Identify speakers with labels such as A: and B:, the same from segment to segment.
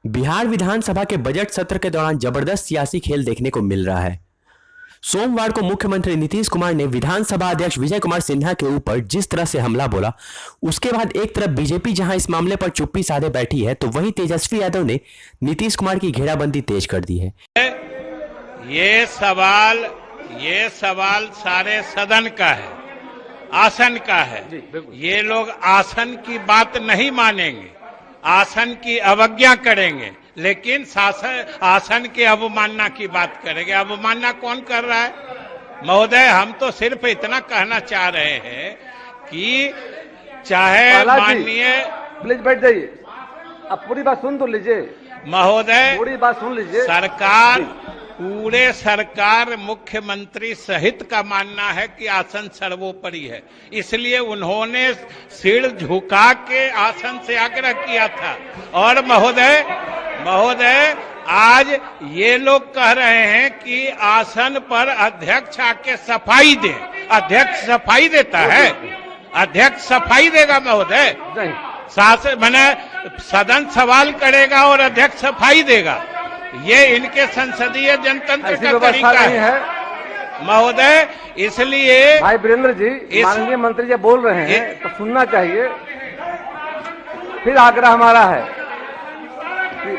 A: बिहार विधानसभा के बजट सत्र के दौरान जबरदस्त सियासी खेल देखने को मिल रहा है। सोमवार को मुख्यमंत्री नीतीश कुमार ने विधानसभा अध्यक्ष विजय कुमार सिन्हा के ऊपर जिस तरह से हमला बोला, उसके बाद एक तरफ बीजेपी जहां इस मामले पर चुप्पी साधे बैठी है, तो वहीं तेजस्वी यादव ने नीतीश कुमार की घेराबंदी तेज कर दी है।
B: ये सवाल सारे सदन का है, आसन का है। ये लोग आसन की बात नहीं मानेंगे, आसन की अवज्ञा करेंगे, लेकिन आसन की अवमानना की बात करेंगे। अवमानना कौन कर रहा है? महोदय, हम तो सिर्फ इतना कहना चाह रहे हैं कि चाहे माननीय,
C: प्लीज बैठ जाइए, अब पूरी बात सुन तो लीजिए।
B: महोदय,
C: पूरी बात सुन लीजिए।
B: पूरे सरकार मुख्यमंत्री सहित का मानना है कि आसन सर्वोपरि है, इसलिए उन्होंने सिर झुका के आसन से आग्रह किया था। और महोदय आज ये लोग कह रहे हैं कि आसन पर अध्यक्ष आके सफाई दे। अध्यक्ष सफाई देता है? अध्यक्ष सफाई देगा महोदय? मैंने सदन सवाल करेगा और अध्यक्ष सफाई देगा? ये इनके संसदीय जनतंत्र का तरीका है महोदय। इसलिए
C: भाई वीरेंद्र जी, माननीय मंत्री जी बोल रहे हैं तो सुनना चाहिए। फिर आग्रह हमारा है कि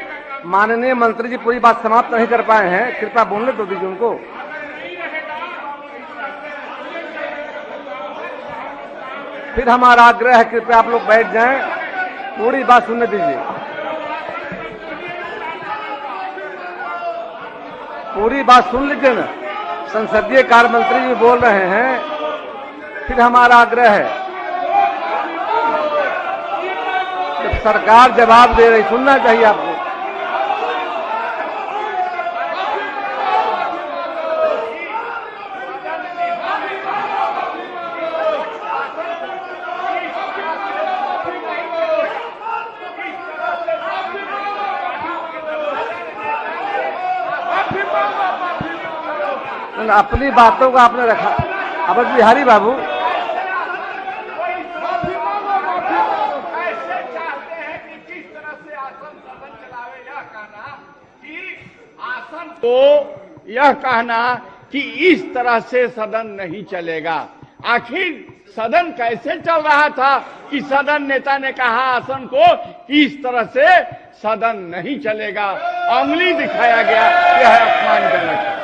C: माननीय मंत्री जी पूरी बात समाप्त नहीं कर पाए हैं, कृपया बोलने तो दीजिए उनको। फिर हमारा आग्रह है, कृपया आप लोग बैठ जाएं, पूरी बात सुनने दीजिए। पूरी बात सुन लीजिए ना, संसदीय कार्य मंत्री जी बोल रहे हैं। फिर हमारा आग्रह है, जब सरकार जवाब दे रही, सुनना चाहिए आपको। अपनी बातों को आपने रखा। अब बिहारी बाबू,
D: तो यह कहना कि इस तरह से सदन नहीं चलेगा। आखिर सदन कैसे चल रहा था कि सदन नेता ने कहा आसन को कि इस तरह से सदन नहीं चलेगा, उंगली दिखाया गया। यह अपमानजनक है।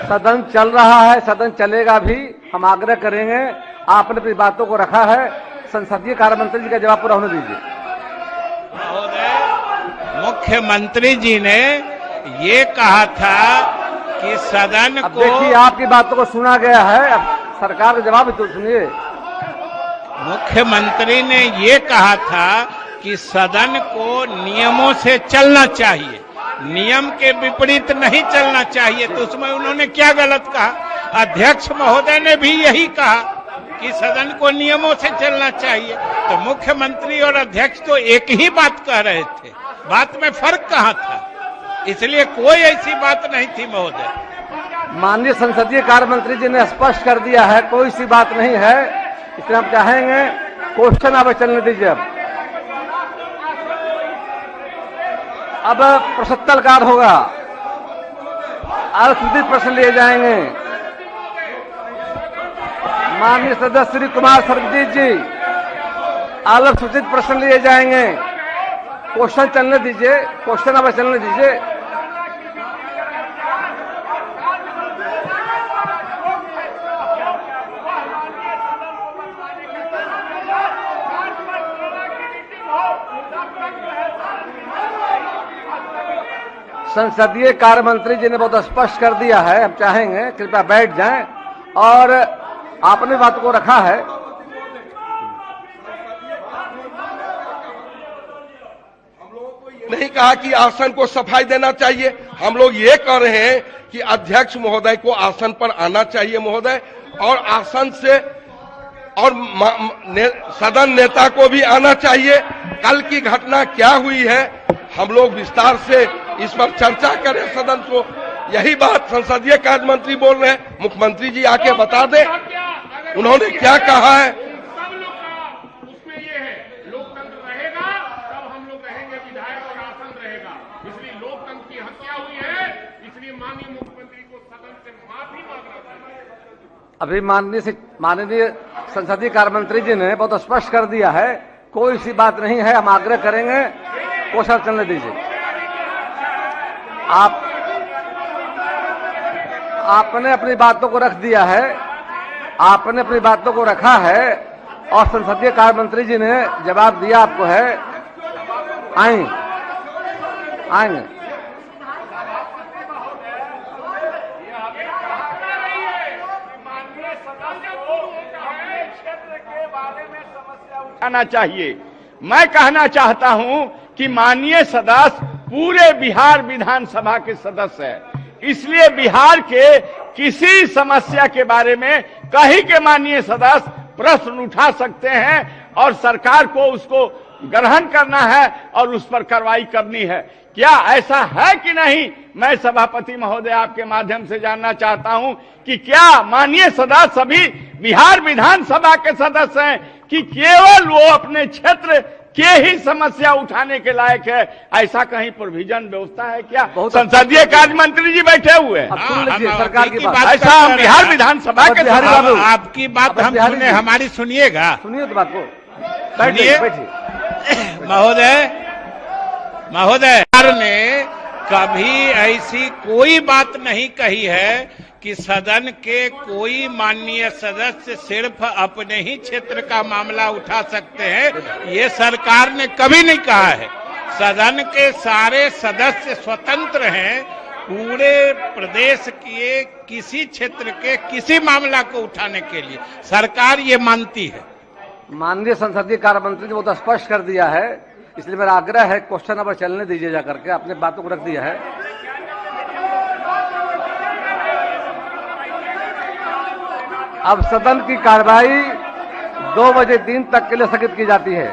C: सदन चल रहा है, सदन चलेगा भी। हम आग्रह करेंगे, आपने अपनी बातों को रखा है, संसदीय कार्य मंत्री जी का जवाब पूरा होने दीजिए।
B: महोदय, मुख्यमंत्री जी ने ये कहा था कि सदन को,
C: देखिए आपकी बातों को सुना गया है, अब सरकार का जवाब तो सुनिए।
B: मुख्यमंत्री ने ये कहा था कि सदन को नियमों से चलना चाहिए, नियम के विपरीत नहीं चलना चाहिए। तो उसमें उन्होंने क्या गलत कहा? अध्यक्ष महोदय ने भी यही कहा कि सदन को नियमों से चलना चाहिए। तो मुख्यमंत्री और अध्यक्ष तो एक ही बात कह रहे थे, बात में फर्क कहाँ था? इसलिए कोई ऐसी बात नहीं थी महोदय।
C: माननीय संसदीय कार्य मंत्री जी ने स्पष्ट कर दिया है, कोई सी बात नहीं है। इसलिए हम चाहेंगे क्वेश्चन अब चलने दीजिए। अब प्रश्नोत्तर होगा, अल्पसूचित प्रश्न लिए जाएंगे। माननीय सदस्य श्री कुमार सर्वजीत जी, अल्पसूचित प्रश्न लिए जाएंगे। क्वेश्चन चलने दीजिए, क्वेश्चन अब चलने दीजिए। संसदीय कार्य मंत्री जी ने बहुत स्पष्ट कर दिया है। हम चाहेंगे कृपया बैठ जाएं, और आपने बात को रखा है।
E: नहीं कहा कि आसन को सफाई देना चाहिए। हम लोग ये कह रहे हैं कि अध्यक्ष महोदय को आसन पर आना चाहिए महोदय, और आसन से और सदन नेता को भी आना चाहिए। कल की घटना क्या हुई है, हम लोग विस्तार से इस पर चर्चा करें सदन को। यही बात संसदीय कार्य मंत्री बोल रहे हैं, मुख्यमंत्री जी आके बता दें उन्होंने क्या कहा है।
D: उसमें ये है, लोकतंत्र रहेगा तब हम लोग रहेंगे, विधायक और आसन रहेगा।
F: इसलिए लोकतंत्र की हत्या हुई है, इसलिए माननीय मुख्यमंत्री को सदन से माफी मांगना चाहिए।
C: अभी माननीय संसदीय कार्य मंत्री जी ने बहुत स्पष्ट कर दिया है, कोई सी बात नहीं है, हम आग्रह करेंगे क्वेश्चन चलने दीजिए। आपने अपनी बातों को रख दिया है, आपने अपनी बातों को रखा है और संसदीय कार्य मंत्री जी ने जवाब दिया आपको है। आएंगे
D: आना चाहिए। मैं कहना चाहता हूं कि माननीय सदस्य पूरे बिहार विधानसभा के सदस्य है, इसलिए बिहार के किसी समस्या के बारे में कहीं के माननीय सदस्य प्रश्न उठा सकते हैं और सरकार को उसको ग्रहण करना है और उस पर कार्रवाई करनी है। क्या ऐसा है कि नहीं? मैं सभापति महोदय आपके माध्यम से जानना चाहता हूं कि क्या माननीय सदस्य सभी बिहार विधानसभा के सदस्य हैं कि केवल वो अपने क्षेत्र के ही समस्या उठाने के लायक है? ऐसा कहीं प्रोविजन व्यवस्था है क्या? संसदीय कार्य मंत्री जी बैठे हुए हैं,
C: सुन लीजिए सरकार की बात।
D: ऐसा हम बिहार विधानसभा के
B: आपकी बात हम सुने, हमारी सुनिएगा,
C: सुनिए तो बात को।
B: सुनिए महोदय ने कभी ऐसी कोई बात नहीं कही है कि सदन के कोई माननीय सदस्य सिर्फ अपने ही क्षेत्र का मामला उठा सकते हैं, ये सरकार ने कभी नहीं कहा है। सदन के सारे सदस्य स्वतंत्र हैं पूरे प्रदेश के किसी क्षेत्र के किसी मामला को उठाने के लिए, सरकार ये मानती है।
C: माननीय संसदीय कार्य मंत्री ने बहुत स्पष्ट कर दिया है, इसलिए मेरा आग्रह है क्वेश्चन नंबर चलने दीजिए जाकर के। आपने बातों को रख दिया है। अब सदन की कार्रवाई 2 बजे दिन तक के लिए स्थगित की जाती है।